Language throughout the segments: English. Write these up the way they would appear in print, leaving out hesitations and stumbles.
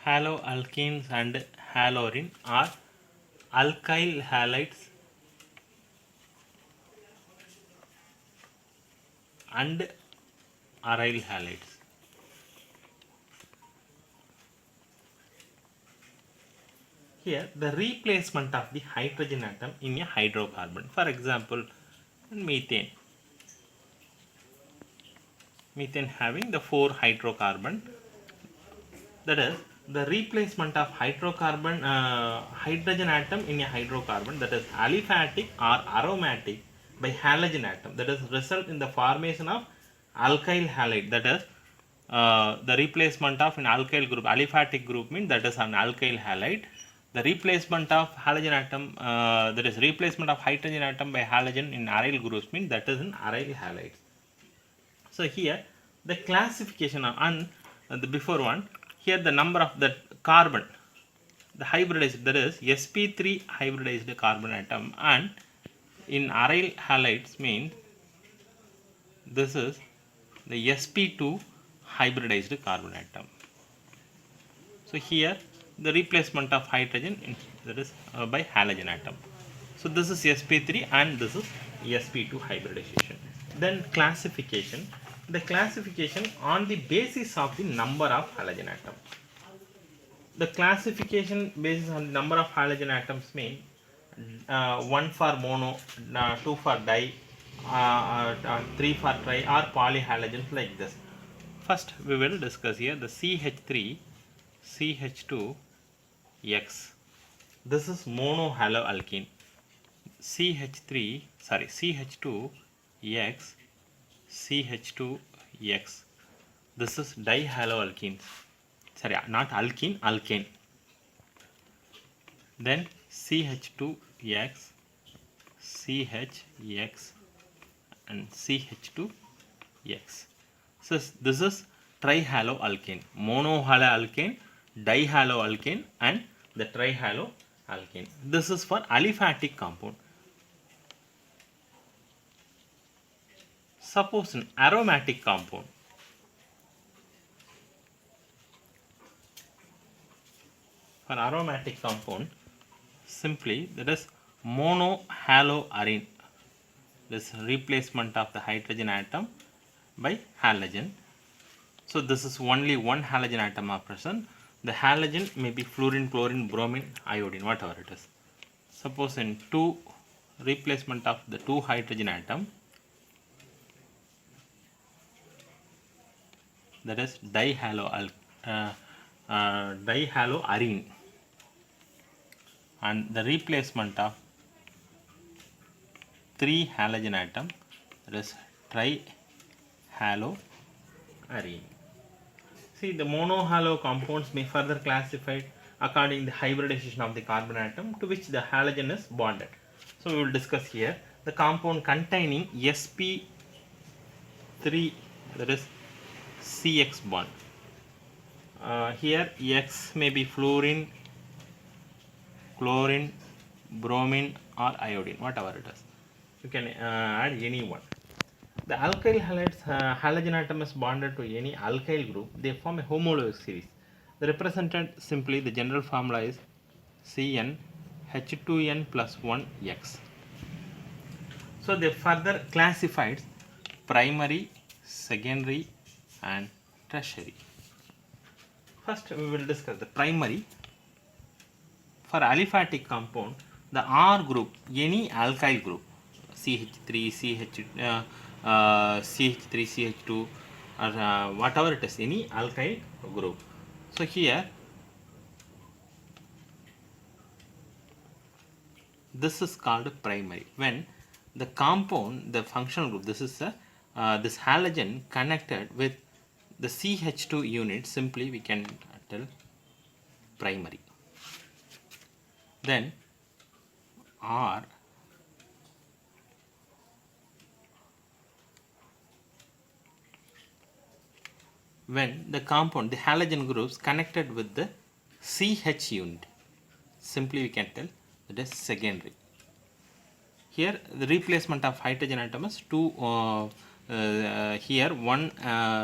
Haloalkenes and halorine are alkyl halides and aryl halides. Here, the replacement of the hydrogen atom in a hydrocarbon. For example, methane. Methane having the 4 hydrocarbon. That is the replacement of hydrogen atom in a hydrocarbon, that is aliphatic or aromatic, by halogen atom, that is result in the formation of alkyl halide. That is the replacement of an alkyl group. Aliphatic group means that is an alkyl halide. The replacement of halogen atom, that is replacement of hydrogen atom by halogen in aryl groups means that is an aryl halide. So here the classification on the before one, here the number of the carbon, the hybridized, that is sp3 hybridized carbon atom, and in aryl halides means this is the sp2 hybridized carbon atom. So here the replacement of hydrogen that is by halogen atom. So this is sp3 and this is sp2 hybridization. Then classification. The classification on the basis of the number of halogen atoms. The classification basis on the number of halogen atoms mean 1 for mono, 2 for di, 3 for tri or polyhalogens, like this. First we will discuss here the CH3, CH2, X. This is monohaloalkene. CH2, X, CH2X. This is dihaloalkene. Sorry, not alkene, alkane. Then CH2X, CHX, and CH2X. So this is trihaloalkane, monohaloalkane, dihaloalkane, and the trihaloalkane. This is for aliphatic compound. Suppose an aromatic compound. For aromatic compound, simply that is monohaloarine. This replacement of the hydrogen atom by halogen. So this is only one halogen atom are present. The halogen may be fluorine, chlorine, bromine, iodine, whatever it is. Suppose in two replacement of the two hydrogen atom, that is dihaloarine, and the replacement of 3 halogen atom, that is trihaloarine. See, the monohalo compounds may further classified according to the hybridization of the carbon atom to which the halogen is bonded. So we will discuss here the compound containing sp3, that is CX bond. Here X may be fluorine, chlorine, bromine, or iodine, whatever it is. You can add any one. The alkyl halides, halogen atom is bonded to any alkyl group. They form a homologous series. The represented simply, the general formula is Cn H2n plus 1 X. So they further classified primary, secondary, and tertiary. First we will discuss the primary. For aliphatic compound, the R group, any alkyl group, CH3, CH3, CH2, or whatever it is, any alkyl group. So here this is called primary. When the compound, the functional group, this is a this halogen connected with the CH2 unit, simply we can tell primary. Then R when the compound, the halogen groups connected with the CH unit, simply we can tell that is secondary. Here the replacement of hydrogen atom is here one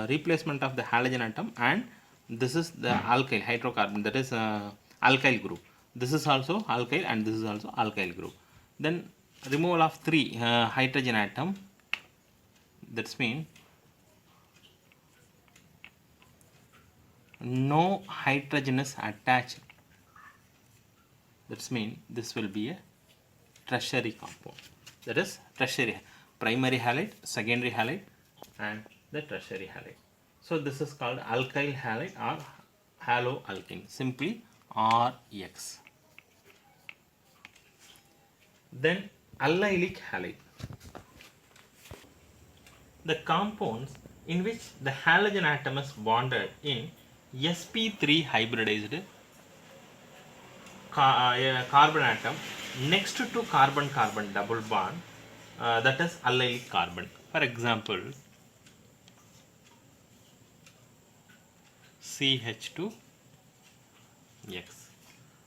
replacement of the halogen atom and This is the alkyl hydrocarbon, that is alkyl group. This is also alkyl and this is also alkyl group. Then removal of 3 hydrogen atom, that's mean no hydrogen is attached. That's mean this will be a tertiary compound. That is tertiary, primary halide, secondary halide, and the tertiary halide. So this is called alkyl halide or haloalkane, simply RX. Then allylic halide. The compounds in which the halogen atom is bonded in sp3 hybridized carbon atom next to carbon-carbon double bond, that is allylic carbon. For example, CH2X.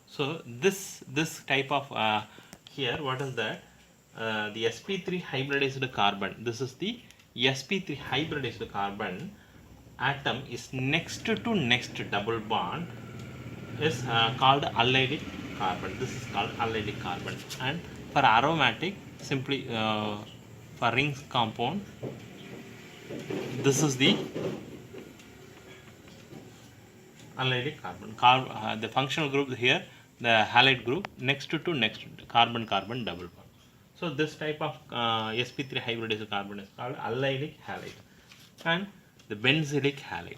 So this type of here, what is that? The sp3 hybridized carbon. This is the sp3 hybridized carbon atom is next to next double bond is called allylic carbon. This is called allylic carbon. And for aromatic, simply for rings compound, this is the allylic carbon. The functional group here, the halide group, next to next carbon-carbon double bond. So this type of sp3 hybridized carbon is called allylic halide, and the benzylic halide.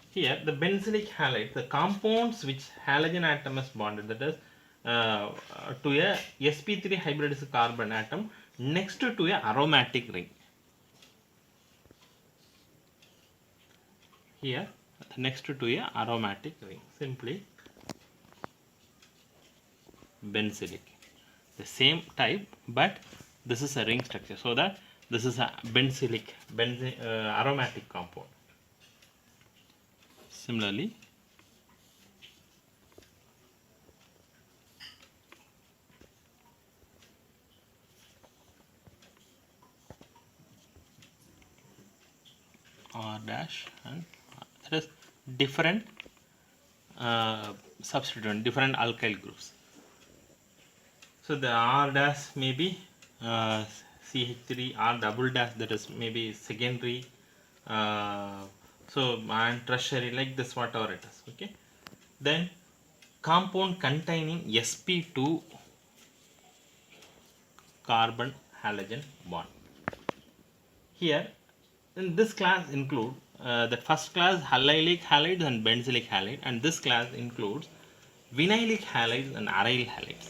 Here, the benzylic halide, the compounds which halogen atom is bonded, that is to a sp3 hybridized carbon atom next to a aromatic ring. Here, next to a aromatic ring, simply benzylic. The same type, but this is a ring structure, so that this is a benzylic, aromatic compound. Similarly, R dash and that is different substituent, different alkyl groups. So the R dash may be CH3, R double dash, that is maybe secondary, so and tertiary, like this, whatever it is. Okay. Then compound containing sp2 carbon halogen bond. Here in this class include the first class allylic halides and benzylic halide, and this class includes vinylic halides and aryl halides.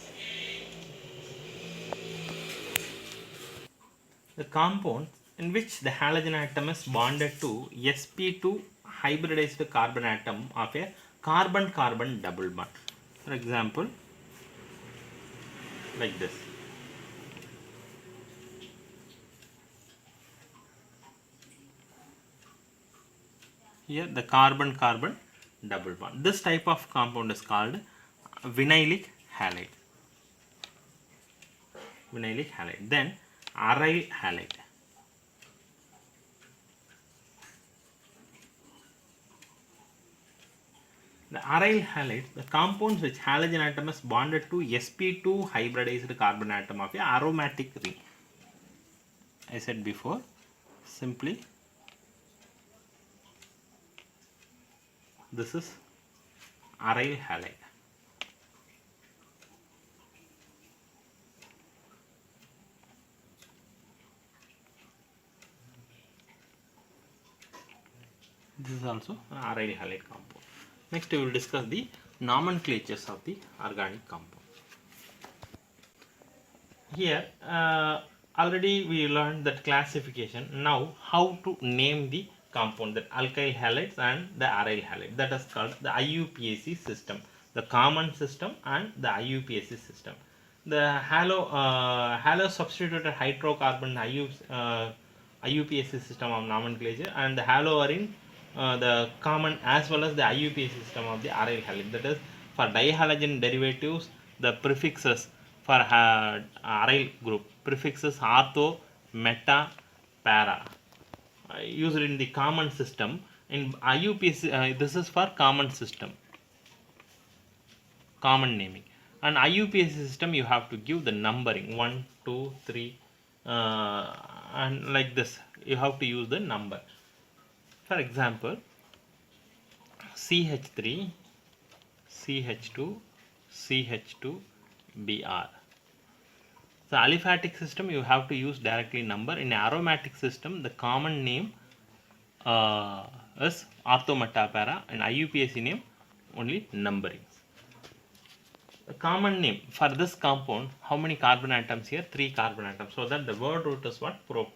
The compound in which the halogen atom is bonded to sp2 hybridized carbon atom of a carbon-carbon double bond. For example, like this. Here the carbon-carbon double bond. This type of compound is called vinylic halide. Vinylic halide. Then aryl halide. The aryl halide, the compounds which halogen atom is bonded to sp2 hybridized carbon atom of a aromatic ring. I said before, simply this is aryl halide. This is also an aryl halide compound. Next we will discuss the nomenclatures of the organic compound. Here already we learned that classification. Now how to name the compound, that alkyl halides and the aryl halide, that is called the IUPAC system, the common system and the IUPAC system. The halo substituted hydrocarbon IUPAC system of nomenclature, and the halo are in the common as well as the IUPAC system of the aryl halide. That is, for dihalogen derivatives, the prefixes for aryl group. Prefix is ortho, meta, para. Used in the common system. In IUPAC, this is for common system, common naming. And IUPAC system, you have to give the numbering 1, 2, 3, and like this. You have to use the number. For example, CH3, CH2, CH2, Br. So aliphatic system, you have to use directly number. In aromatic system, the common name is ortho, meta, para, and IUPAC name only numbering. The common name for this compound, how many carbon atoms here? 3 carbon atoms. So that the word root is what? Prop.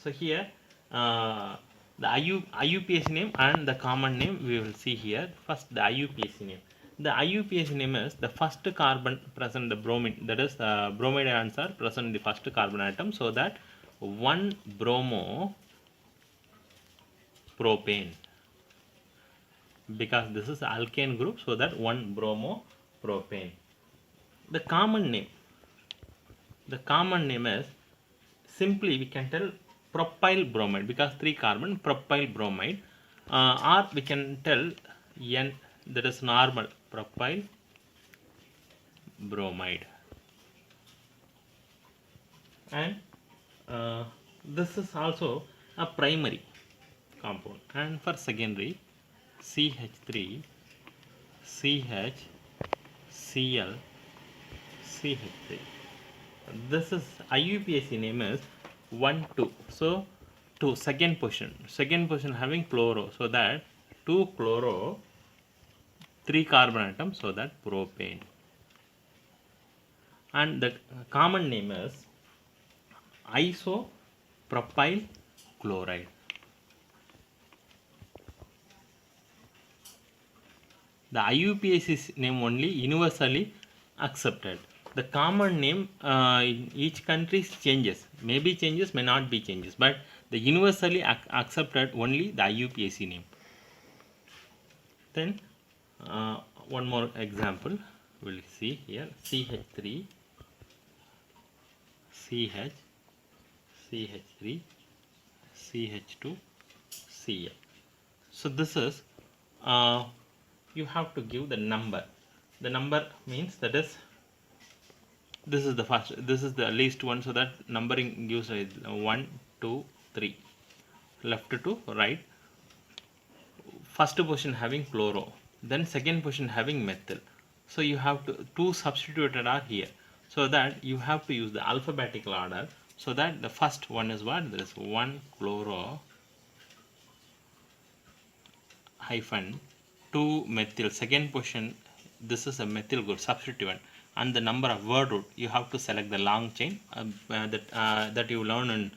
So here the IUPAC name and the common name we will see here. First the IUPAC name. The IUPAC name is the first carbon present in the bromine, that is bromide ions are present in the first carbon atom, so that 1 bromo propane, because this is alkane group, so that 1 bromo propane. The common name is, simply we can tell propyl bromide, because 3 carbon propyl bromide, or we can tell N, that is normal propyl bromide. And this is also a primary compound. And for secondary, CH3, CH, Cl, CH3. This is IUPAC name is 1, 2. So 2, second position having chloro, so that 2 chloro, 3 carbon atoms, so that propane. And the common name is isopropyl chloride. The IUPAC name only universally accepted. The common name in each country changes, maybe changes, may not be changes, but the universally accepted only the IUPAC name. Then one more example we'll see here, CH3, CH, CH3, CH2, Cl. So this is you have to give the number. The number means, that is, this is the first, this is the least one, so that numbering gives 1, 2, 3, left to right. First position having chloro, then second position having methyl. So you have to, 2 substituted are here, so that you have to use the alphabetical order, so that the first one is what? There is 1 chloro hyphen 2 methyl, second position, this is a methyl group substituent, and the number of word root, you have to select the long chain that you learn in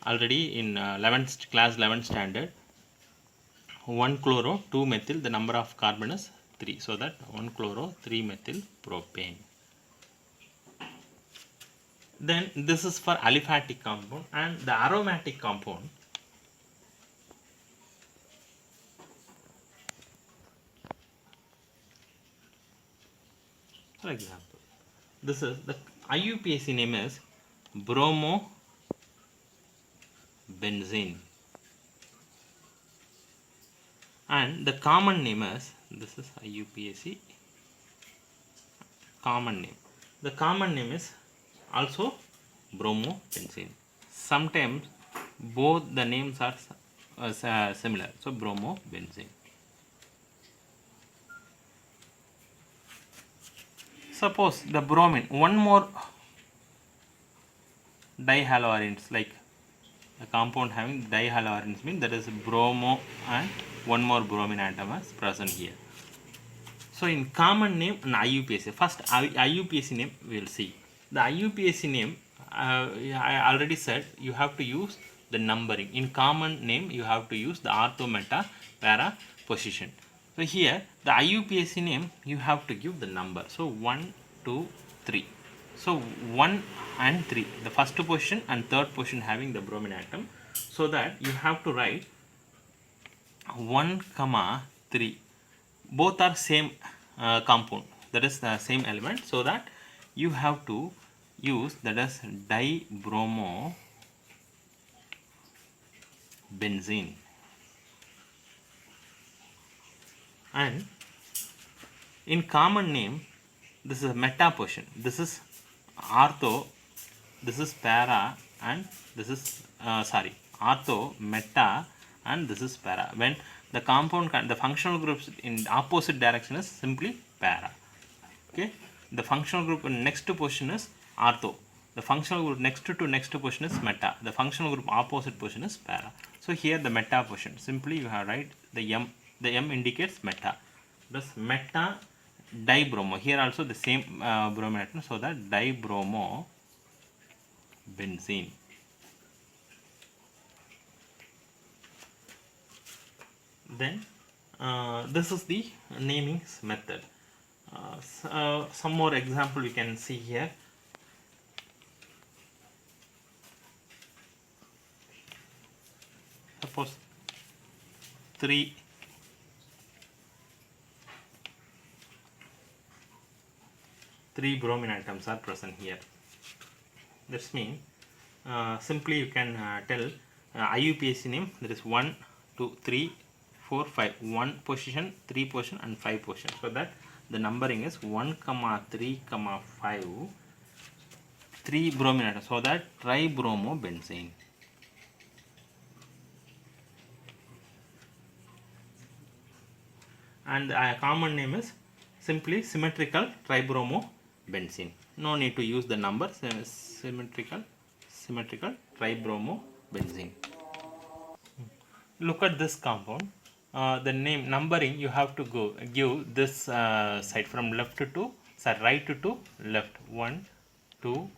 already in 11th class, 11th standard. 1 chloro 2 methyl, the number of carbon is 3, so that 1 chloro 3 methyl propane. Then this is for aliphatic compound. And the aromatic compound, for example, this is the IUPAC name is bromobenzene, and the common name is, this is IUPAC common name. The common name is also bromobenzene. Sometimes both the names are similar, so bromobenzene. Suppose the bromine, one more dihaloarenes, like a compound having dihaloarenes, means that is bromo and one more bromine atom is present here. So in common name and IUPAC, first IUPAC name we will see. The IUPAC name, I already said, you have to use the numbering. In common name you have to use the ortho, meta, para position. So here the IUPAC name you have to give the number. So 1, 2, 3. So 1 and 3, the first position and third position having the bromine atom. So that you have to write 1, 3. Both are same compound, that is the same element. So that you have to use that as dibromobenzene. And in common name, this is a meta position, this is ortho, this is para, and this is ortho, meta, and this is para. When the compound the functional groups in opposite direction is simply para. Okay, the functional group in next position is ortho, the functional group next position is meta, the functional group opposite position is para. So here the meta position, simply you have write the m indicates meta, thus meta dibromo. Here also the same bromine atom, so that dibromobenzene. Then this is the naming method. Some more example we can see here. Suppose three bromine atoms are present here. This means simply you can tell IUPAC name, there is 1, 2, 3, 4, 5, 1 position, 3 position, and 5 position. So that the numbering is 1, 3, 5, 3 bromine atoms. So that tribromobenzene. And the common name is simply symmetrical tribromobenzene. No need to use the number, symmetrical tribromobenzene. Look at this compound. The name numbering you have to give this side from left to right to left, 1, 2,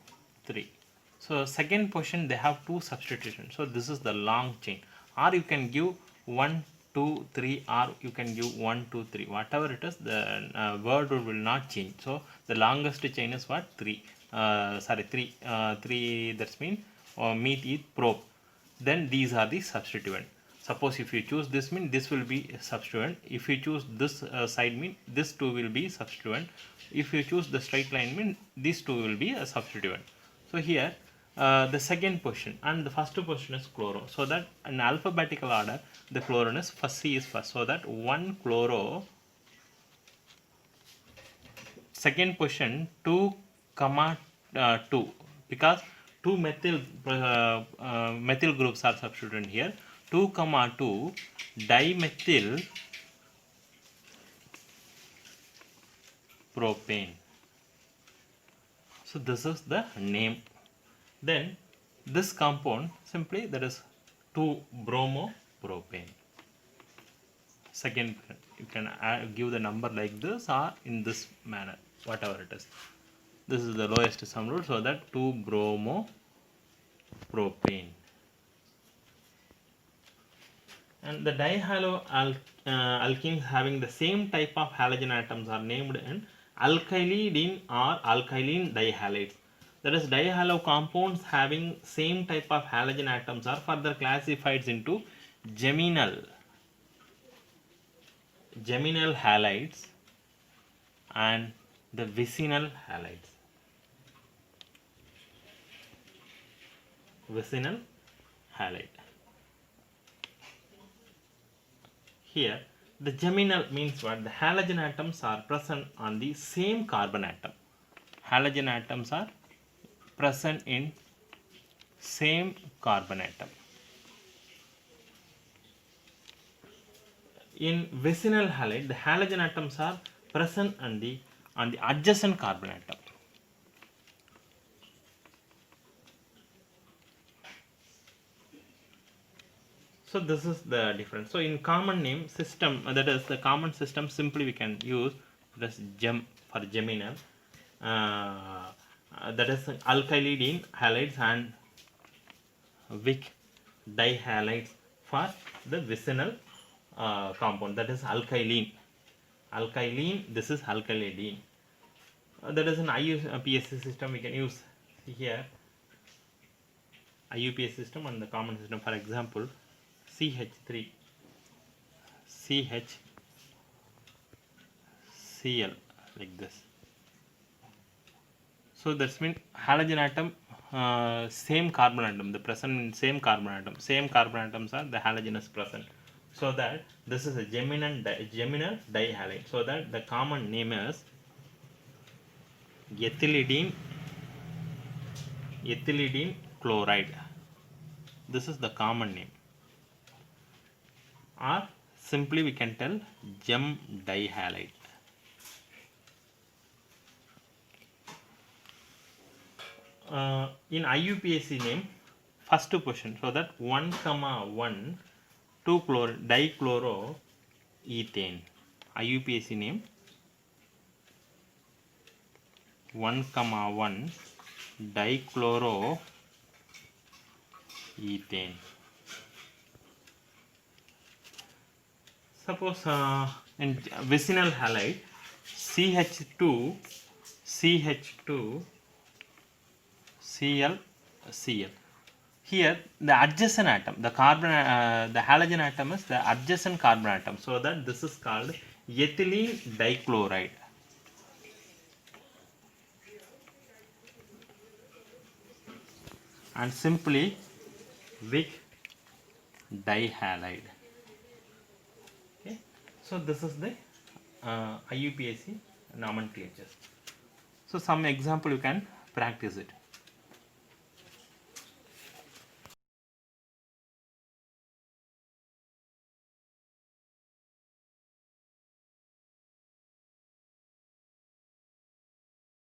3. So second position they have 2 substitutions, so this is the long chain, or you can give 1, 2, 3, or you can give 1, 2, 3, whatever it is, the word will not change. So the longest chain is what? 3. 3. 3, that's mean meet is probe. Then these are the substituent. Suppose if you choose this, mean this will be substituent. If you choose this side, mean this 2 will be substituent. If you choose the straight line, mean these 2 will be a substituent. So here the second position and the first position is chloro. So that in alphabetical order the chlorine is first, C is first. So that 1 chloro, second position 2, 2, because 2 methyl groups are substituted here. 2, 2 dimethyl propane. So this is the name. Then this compound simply that is 2 bromopropane. Second, you can give the number like this or in this manner, whatever it is. This is the lowest sum rule, so that 2 bromopropane. And the dihalo alkenes having the same type of halogen atoms are named in alkylidene or alkylene dihalides. That is, dihalo compounds having same type of halogen atoms are further classified into geminal halides and the vicinal halides. Vicinal halide. Here the geminal means what? The halogen atoms are present on the same carbon atom. Halogen atoms are present in same carbon atom. In vicinal halide, the halogen atoms are present on the adjacent carbon atom. So this is the difference. So in common name system, that is the common system, simply we can use this gem for geminal. That is alkylidene halides and Wick dihalides for the vicinal compound, that is alkylene. This is alkylidene. That is an IUPAC system we can use here. IUPAC system and the common system, for example, CH3 CHCl like this. So that's mean halogen atom, same carbon atom, the present in same carbon atom, same carbon atoms are the halogenous present. So that this is a geminal dihalide. So that the common name is ethylidene chloride. This is the common name, or simply we can tell gem dihalide. In IUPAC name, first position, so that 1,1 2 dichloroethane. IUPAC name 1,1 dichloroethane. Suppose in vicinal halide CH2 Cl. Here the adjacent atom, the carbon, the halogen atom is the adjacent carbon atom. So that this is called ethylene dichloride. And simply Vic dihalide. Okay, so this is the IUPAC nomenclature. So some example you can practice it.